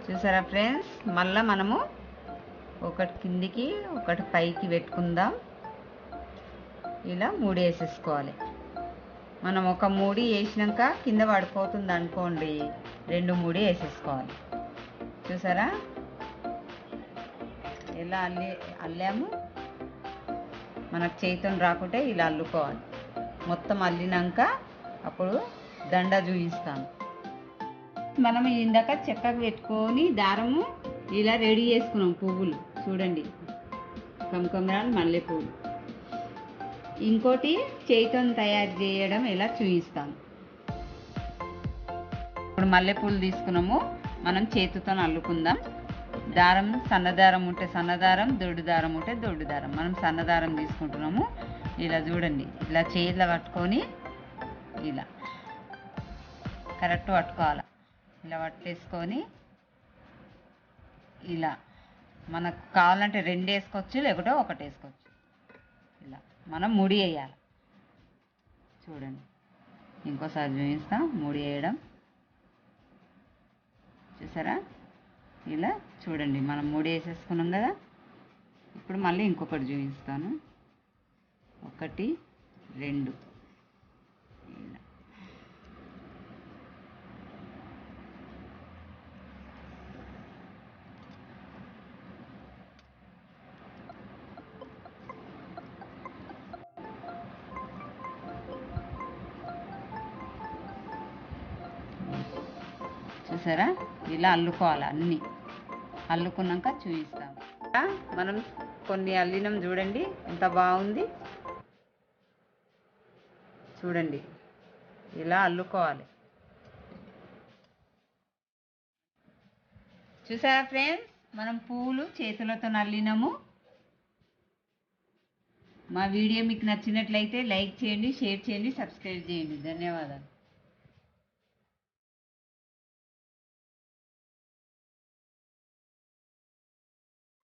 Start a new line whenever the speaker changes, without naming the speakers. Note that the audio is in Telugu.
చూసారా ఫ్రెండ్స్, మళ్ళీ మనము ఒకటి కిందికి ఒకటి పైకి పెట్టుకుందాం. ఇలా 3 వేసేసుకోవాలి. మనం ఒక 3 వేసినాక కింద పడిపోతుంది అనుకోండి, 2 3 వేసేసుకోవాలి. చూసారా ఎలా అల్లాము. మనకు చేతితో రాకుంటే ఇలా అల్లుకోవాలి. మొత్తం అల్లినాక అప్పుడు దండ చూపిస్తాను. మనం ఇందాక చెక్కకు పెట్టుకొని దారము ఇలా రెడీ చేసుకున్నాం. పువ్వులు చూడండి, కమకమరాలు మల్లెపూలు. ఇంకోటి చేతితో తయారు చేయడం ఎలా చూపిస్తాను. ఇప్పుడు మల్లెపూలు తీసుకున్నాము, మనం చేతితో అల్లుకుందాం. దారం సన్నదారం ఉంటే సన్నదారం, దొడ్డు దారం ఉంటే దొడ్డు దారం. మనం సన్నదారం తీసుకుంటున్నాము. ఇలా చూడండి, ఇలా చేతిలో పట్టుకొని ఇలా కరెక్ట్ పట్టుకోవాలి. ఇలా పట్టేసుకొని ఇలా మనకు కావాలంటే 2 వేసుకోవచ్చు, లేకుంటే 1 వేసుకోవచ్చు. ఇలా మనం ముడి వేయాలి. చూడండి, ఇంకోసారి చూపిస్తాం ముడి వేయడం. చూసారా ఇలా చూడండి, మనం ముడి వేసేసుకున్నాం కదా. ఇప్పుడు మళ్ళీ ఇంకొకటి చూపిస్తాను. 1 2 ఇలా. చూసారా ఇలా అల్లుకోవాలి. అన్నీ అల్లుకున్నాక చూపిస్తాం. మనం కొన్ని అల్లినం చూడండి, ఎంత బాగుంది. చూడండి ఇలా అల్లుకోవాలి. చూసారా ఫ్రెండ్స్, మనం పూలు చేతులతో అల్లినాము. మా వీడియో మీకు నచ్చినట్లయితే లైక్ చేయండి, షేర్ చేయండి, సబ్స్క్రైబ్ చేయండి. ధన్యవాదాలు.